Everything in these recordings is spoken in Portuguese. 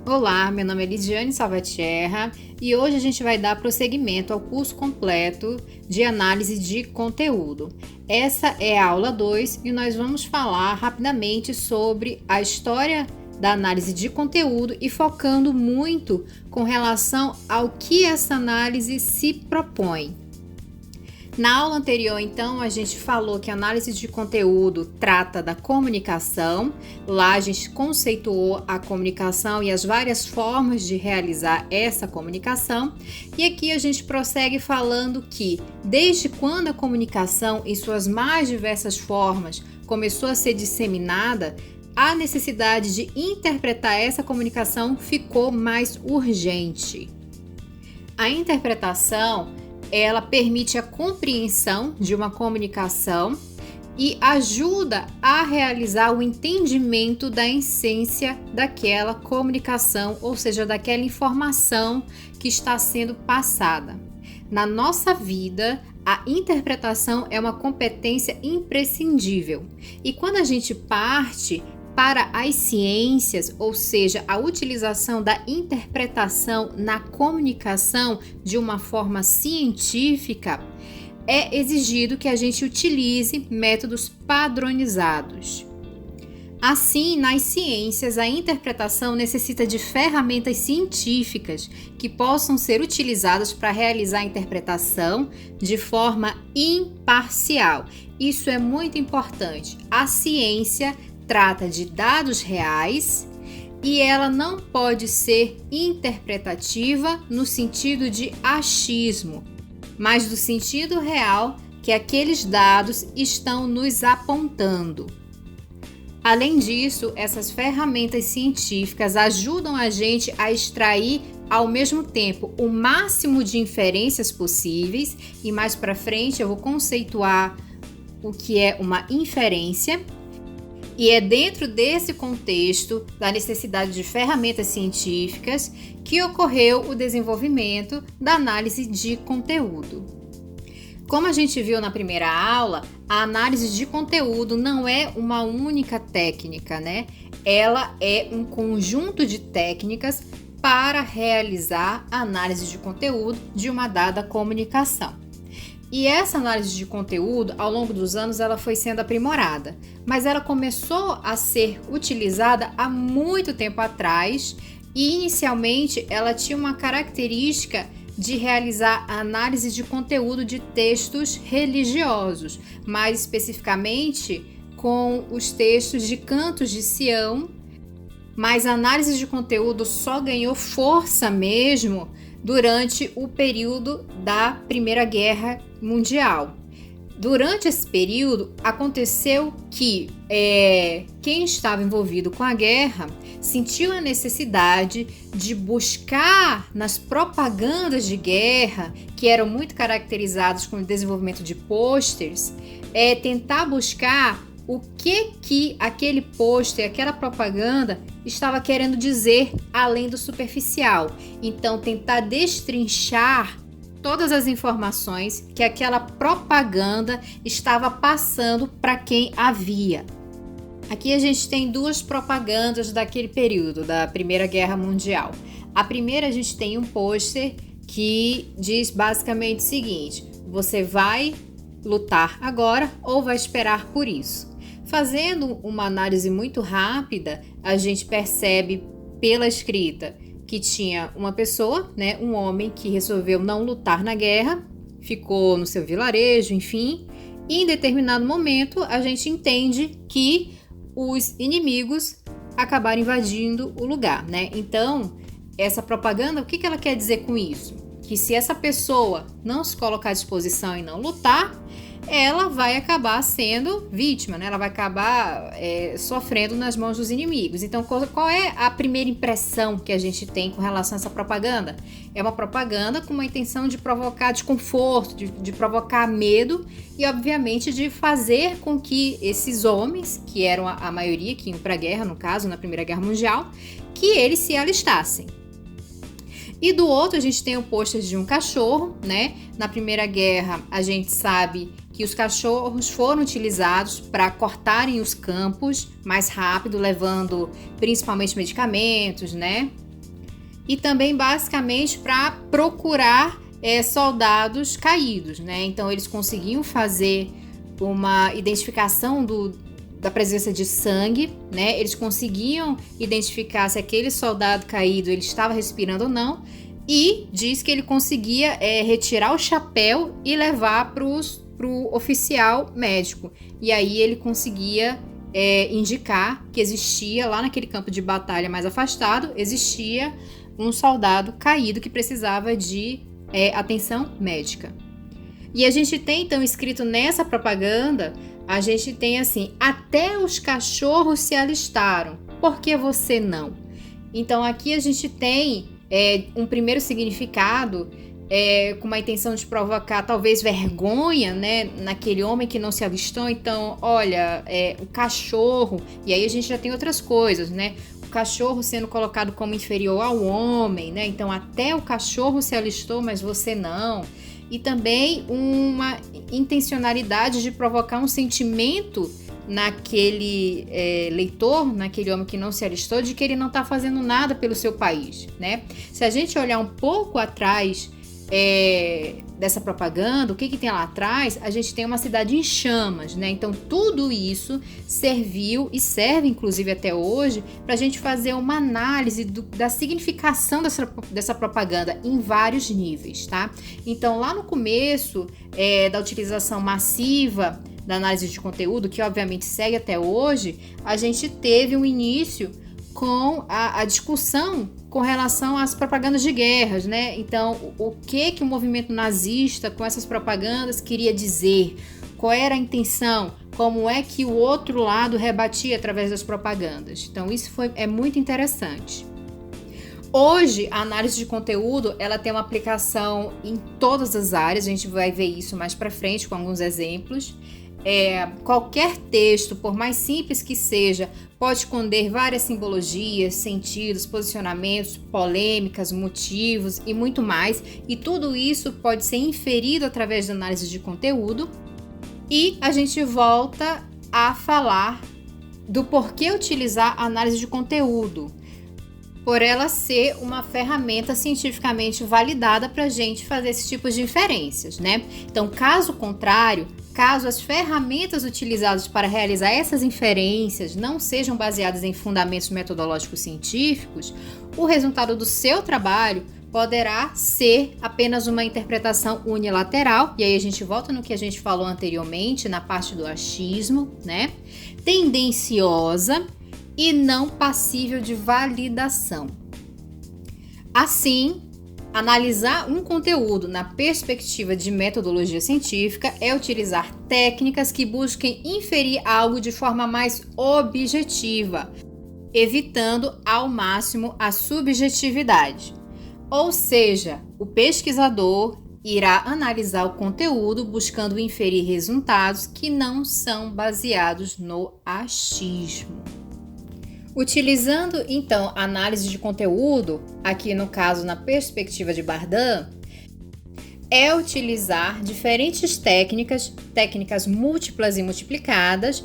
Olá, meu nome é Lidiane Salvatierra e hoje a gente vai dar prosseguimento ao curso completo de análise de conteúdo. Essa é a aula 2 e nós vamos falar rapidamente sobre a história da análise de conteúdo e focando muito com relação ao que essa análise se propõe. Na aula anterior, então, a gente falou que a análise de conteúdo trata da comunicação. Lá a gente conceituou a comunicação e as várias formas de realizar essa comunicação. E aqui a gente prossegue falando que, desde quando a comunicação, em suas mais diversas formas, começou a ser disseminada, a necessidade de interpretar essa comunicação ficou mais urgente. A interpretação ela permite a compreensão de uma comunicação e ajuda a realizar o entendimento da essência daquela comunicação, ou seja, daquela informação que está sendo passada. Na nossa vida, a interpretação é uma competência imprescindível. E quando a gente parte para as ciências, ou seja, a utilização da interpretação na comunicação de uma forma científica, é exigido que a gente utilize métodos padronizados. Assim, nas ciências, a interpretação necessita de ferramentas científicas que possam ser utilizadas para realizar a interpretação de forma imparcial. Isso é muito importante. A ciência trata de dados reais e ela não pode ser interpretativa no sentido de achismo, mas do sentido real que aqueles dados estão nos apontando. Além disso, essas ferramentas científicas ajudam a gente a extrair ao mesmo tempo o máximo de inferências possíveis, e mais para frente eu vou conceituar o que é uma inferência. E é dentro desse contexto da necessidade de ferramentas científicas que ocorreu o desenvolvimento da análise de conteúdo. Como a gente viu na primeira aula, a análise de conteúdo não é uma única técnica, né? Ela é um conjunto de técnicas para realizar a análise de conteúdo de uma dada comunicação. E essa análise de conteúdo, ao longo dos anos, ela foi sendo aprimorada, mas ela começou a ser utilizada há muito tempo atrás e, inicialmente, ela tinha uma característica de realizar a análise de conteúdo de textos religiosos, mais especificamente com os textos de Cantos de Sião, mas a análise de conteúdo só ganhou força mesmo durante o período da Primeira Guerra Mundial. Durante esse período, aconteceu que quem estava envolvido com a guerra sentiu a necessidade de buscar nas propagandas de guerra, que eram muito caracterizadas com o desenvolvimento de pôsteres, tentar buscar o que aquele pôster, aquela propaganda estava querendo dizer além do superficial. Então, tentar destrinchar todas as informações que aquela propaganda estava passando para quem a via. Aqui a gente tem duas propagandas daquele período, da Primeira Guerra Mundial. A primeira, a gente tem um pôster que diz basicamente o seguinte: você vai lutar agora ou vai esperar por isso? Fazendo uma análise muito rápida, a gente percebe pela escrita que tinha uma pessoa, né, um homem que resolveu não lutar na guerra, ficou no seu vilarejo, enfim, e em determinado momento a gente entende que os inimigos acabaram invadindo o lugar, né? Então, essa propaganda, o que ela quer dizer com isso? Que se essa pessoa não se colocar à disposição e não lutar, ela vai acabar sendo vítima, né? Ela vai acabar sofrendo nas mãos dos inimigos. Então, qual é a primeira impressão que a gente tem com relação a essa propaganda? É uma propaganda com uma intenção de provocar desconforto, de provocar medo e, obviamente, de fazer com que esses homens, que eram a maioria que iam para a guerra, no caso, na Primeira Guerra Mundial, que eles se alistassem. E do outro, a gente tem o pôster de um cachorro, né? Na Primeira Guerra, a gente sabe que os cachorros foram utilizados para cortarem os campos mais rápido, levando principalmente medicamentos, né? e também basicamente para procurar soldados caídos, né? Então eles conseguiam fazer uma identificação da presença de sangue, né? Eles conseguiam identificar se aquele soldado caído ele estava respirando ou não, e diz que ele conseguia retirar o chapéu e levar para o oficial médico. E aí ele conseguia indicar que existia, lá naquele campo de batalha mais afastado, existia um soldado caído que precisava de atenção médica. E a gente tem, então, escrito nessa propaganda, a gente tem assim: até os cachorros se alistaram, por que você não? Então aqui a gente tem um primeiro significado com uma intenção de provocar talvez vergonha, né, naquele homem que não se alistou. Então, olha, o cachorro, e aí a gente já tem outras coisas, né? O cachorro sendo colocado como inferior ao homem, né? Então até o cachorro se alistou, mas você não. E também uma intencionalidade de provocar um sentimento naquele leitor, naquele homem que não se alistou, de que ele não está fazendo nada pelo seu país, né? Se a gente olhar um pouco atrás dessa propaganda, o que tem lá atrás? A gente tem uma cidade em chamas, né? Então tudo isso serviu e serve inclusive até hoje para a gente fazer uma análise da significação dessa propaganda em vários níveis, tá? Então lá no começo da utilização massiva da análise de conteúdo, que obviamente segue até hoje, a gente teve um início com a discussão com relação às propagandas de guerras, né? Então, o que o movimento nazista com essas propagandas queria dizer? Qual era a intenção? Como é que o outro lado rebatia através das propagandas? Então, isso é muito interessante. Hoje, a análise de conteúdo, ela tem uma aplicação em todas as áreas, a gente vai ver isso mais para frente com alguns exemplos. Qualquer texto, por mais simples que seja, pode esconder várias simbologias, sentidos, posicionamentos, polêmicas, motivos e muito mais, e tudo isso pode ser inferido através da análise de conteúdo. E a gente volta a falar do porquê utilizar a análise de conteúdo, por ela ser uma ferramenta cientificamente validada para a gente fazer esse tipo de inferências, né? Então, caso contrário, caso as ferramentas utilizadas para realizar essas inferências não sejam baseadas em fundamentos metodológicos científicos, o resultado do seu trabalho poderá ser apenas uma interpretação unilateral, e aí a gente volta no que a gente falou anteriormente, na parte do achismo, né? Tendenciosa e não passível de validação. Assim, analisar um conteúdo na perspectiva de metodologia científica é utilizar técnicas que busquem inferir algo de forma mais objetiva, evitando ao máximo a subjetividade. Ou seja, o pesquisador irá analisar o conteúdo buscando inferir resultados que não são baseados no achismo. Utilizando, então, a análise de conteúdo, aqui no caso na perspectiva de Bardin, é utilizar diferentes técnicas múltiplas e multiplicadas,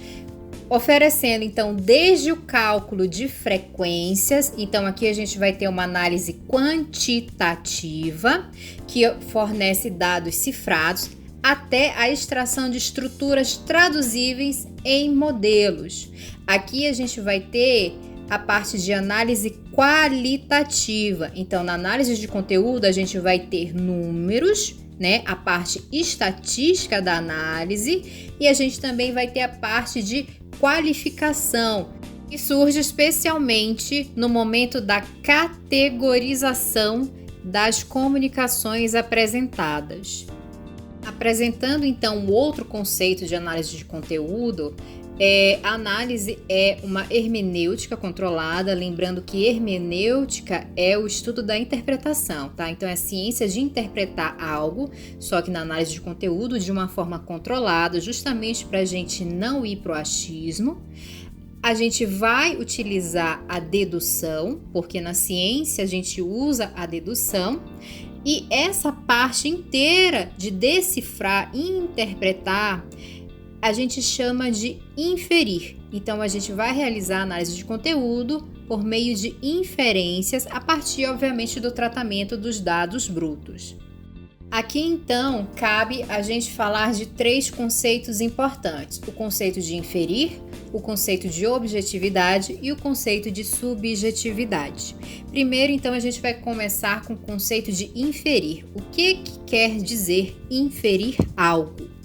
oferecendo, então, desde o cálculo de frequências, então aqui a gente vai ter uma análise quantitativa, que fornece dados cifrados, até a extração de estruturas traduzíveis em modelos. Aqui a gente vai ter a parte de análise qualitativa. Então, na análise de conteúdo, a gente vai ter números, né? A parte estatística da análise, e a gente também vai ter a parte de qualificação, que surge especialmente no momento da categorização das comunicações apresentadas. Apresentando então outro conceito de análise de conteúdo, a análise é uma hermenêutica controlada, lembrando que hermenêutica é o estudo da interpretação, tá? Então é a ciência de interpretar algo, só que na análise de conteúdo de uma forma controlada, justamente para a gente não ir para o achismo. A gente vai utilizar a dedução, porque na ciência a gente usa a dedução. E essa parte inteira de decifrar e interpretar, a gente chama de inferir. Então, a gente vai realizar a análise de conteúdo por meio de inferências a partir, obviamente, do tratamento dos dados brutos. Aqui, então, cabe a gente falar de 3 conceitos importantes: o conceito de inferir, o conceito de objetividade e o conceito de subjetividade. Primeiro, então, a gente vai começar com o conceito de inferir. O que quer dizer inferir algo?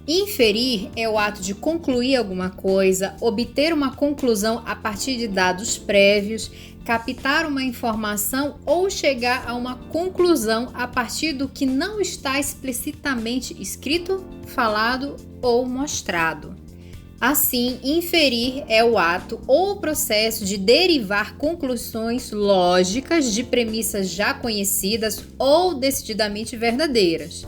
Inferir é o ato de concluir alguma coisa, obter uma conclusão a partir de dados prévios, captar uma informação ou chegar a uma conclusão a partir do que não está explicitamente escrito, falado ou mostrado. Assim, inferir é o ato ou processo de derivar conclusões lógicas de premissas já conhecidas ou decididamente verdadeiras.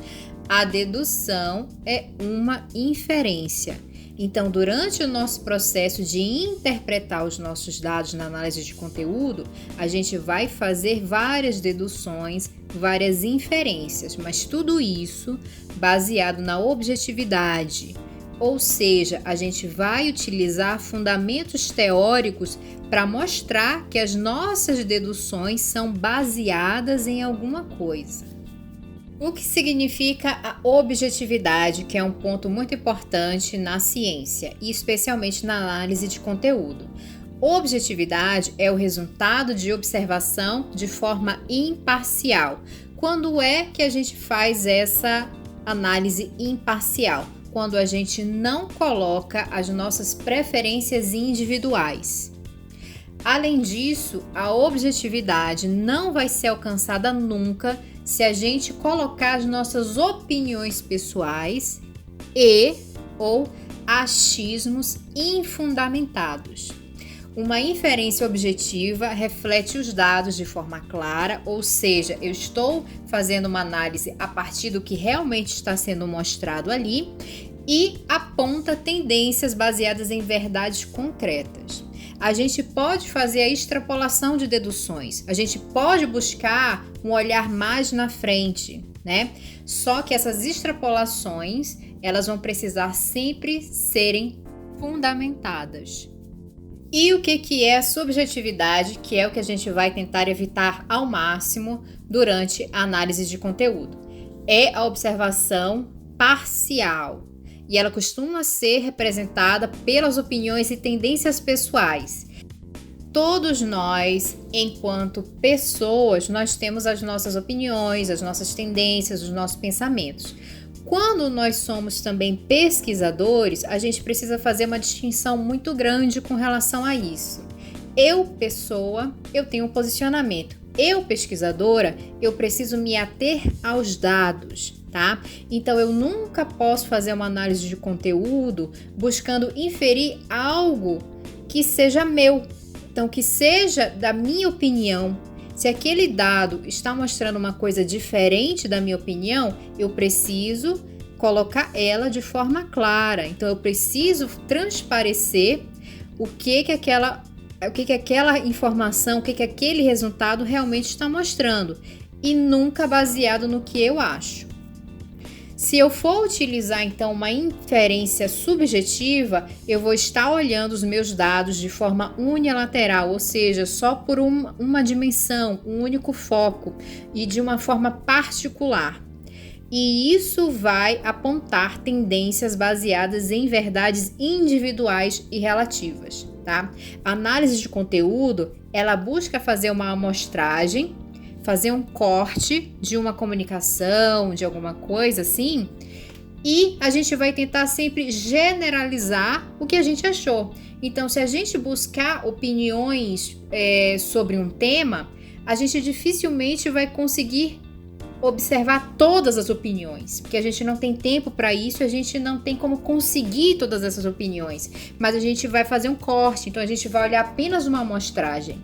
A dedução é uma inferência. Então, durante o nosso processo de interpretar os nossos dados na análise de conteúdo, a gente vai fazer várias deduções, várias inferências, mas tudo isso baseado na objetividade. Ou seja, a gente vai utilizar fundamentos teóricos para mostrar que as nossas deduções são baseadas em alguma coisa. O que significa a objetividade, que é um ponto muito importante na ciência e especialmente na análise de conteúdo. Objetividade é o resultado de observação de forma imparcial. Quando é que a gente faz essa análise imparcial? Quando a gente não coloca as nossas preferências individuais. Além disso, a objetividade não vai ser alcançada nunca se a gente colocar as nossas opiniões pessoais ou achismos infundamentados. Uma inferência objetiva reflete os dados de forma clara, ou seja, eu estou fazendo uma análise a partir do que realmente está sendo mostrado ali e aponta tendências baseadas em verdades concretas. A gente pode fazer a extrapolação de deduções, a gente pode buscar um olhar mais na frente, né? Só que essas extrapolações, elas vão precisar sempre serem fundamentadas. E o que é a subjetividade, que é o que a gente vai tentar evitar ao máximo durante a análise de conteúdo? É a observação parcial. E ela costuma ser representada pelas opiniões e tendências pessoais. Todos nós, enquanto pessoas, nós temos as nossas opiniões, as nossas tendências, os nossos pensamentos. Quando nós somos também pesquisadores, a gente precisa fazer uma distinção muito grande com relação a isso. Eu, pessoa, eu tenho um posicionamento. Eu, pesquisadora, eu preciso me ater aos dados, tá? Então, eu nunca posso fazer uma análise de conteúdo buscando inferir algo que seja meu. Então, que seja da minha opinião. Se aquele dado está mostrando uma coisa diferente da minha opinião, eu preciso colocar ela de forma clara. Então, eu preciso transparecer o que aquela informação, o que aquele resultado realmente está mostrando, e nunca baseado no que eu acho. Se eu for utilizar, então, uma inferência subjetiva, eu vou estar olhando os meus dados de forma unilateral, ou seja, só por uma dimensão, um único foco e de uma forma particular. E isso vai apontar tendências baseadas em verdades individuais e relativas, tá? A análise de conteúdo, ela busca fazer uma amostragem, fazer um corte de uma comunicação, de alguma coisa assim, e a gente vai tentar sempre generalizar o que a gente achou. Então, se a gente buscar opiniões sobre um tema, a gente dificilmente vai conseguir observar todas as opiniões, porque a gente não tem tempo para isso, a gente não tem como conseguir todas essas opiniões, mas a gente vai fazer um corte, então a gente vai olhar apenas uma amostragem.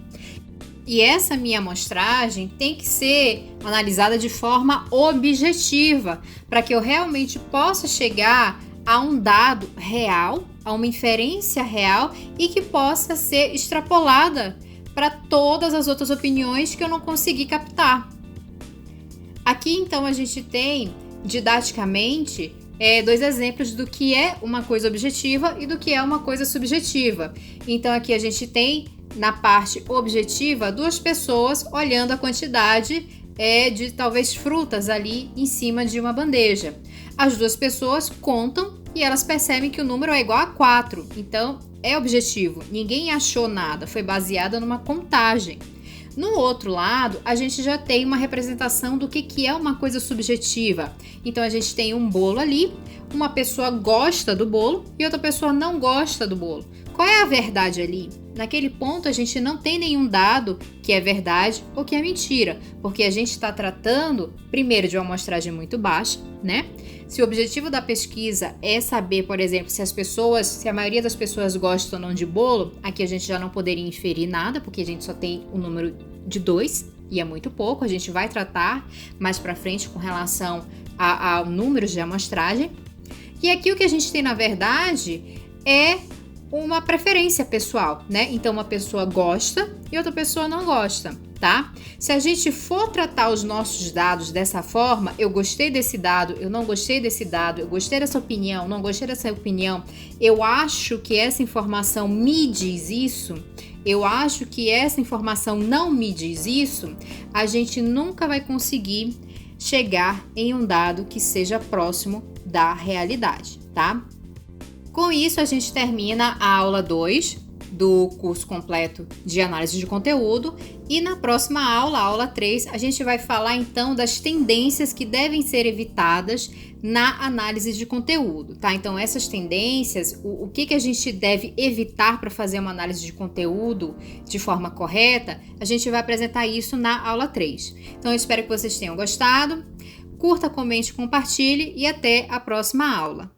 E essa minha amostragem tem que ser analisada de forma objetiva, para que eu realmente possa chegar a um dado real, a uma inferência real e que possa ser extrapolada para todas as outras opiniões que eu não consegui captar. Aqui, então, a gente tem, didaticamente, 2 exemplos do que é uma coisa objetiva e do que é uma coisa subjetiva. Então, aqui a gente tem na parte objetiva, duas pessoas olhando a quantidade de talvez frutas ali em cima de uma bandeja. As duas pessoas contam e elas percebem que o número é igual a 4. Então, é objetivo. Ninguém achou nada, foi baseada numa contagem. No outro lado, a gente já tem uma representação do que é uma coisa subjetiva. Então, a gente tem um bolo ali, uma pessoa gosta do bolo e outra pessoa não gosta do bolo. Qual é a verdade ali? Naquele ponto, a gente não tem nenhum dado que é verdade ou que é mentira, porque a gente está tratando, primeiro, de uma amostragem muito baixa, né? Se o objetivo da pesquisa é saber, por exemplo, se a maioria das pessoas gostam ou não de bolo, aqui a gente já não poderia inferir nada, porque a gente só tem o número de 2 e é muito pouco. A gente vai tratar mais para frente com relação ao número de amostragem. E aqui o que a gente tem, na verdade, é uma preferência pessoal, né? Então, uma pessoa gosta e outra pessoa não gosta, tá? Se a gente for tratar os nossos dados dessa forma, eu gostei desse dado, eu não gostei desse dado, eu gostei dessa opinião, não gostei dessa opinião, eu acho que essa informação me diz isso, eu acho que essa informação não me diz isso, a gente nunca vai conseguir chegar em um dado que seja próximo da realidade, tá? Com isso, a gente termina a aula 2 do curso completo de análise de conteúdo e na próxima aula, a aula 3, a gente vai falar então das tendências que devem ser evitadas na análise de conteúdo, tá? Então, essas tendências, o que a gente deve evitar para fazer uma análise de conteúdo de forma correta, a gente vai apresentar isso na aula 3. Então, eu espero que vocês tenham gostado. Curta, comente, compartilhe e até a próxima aula.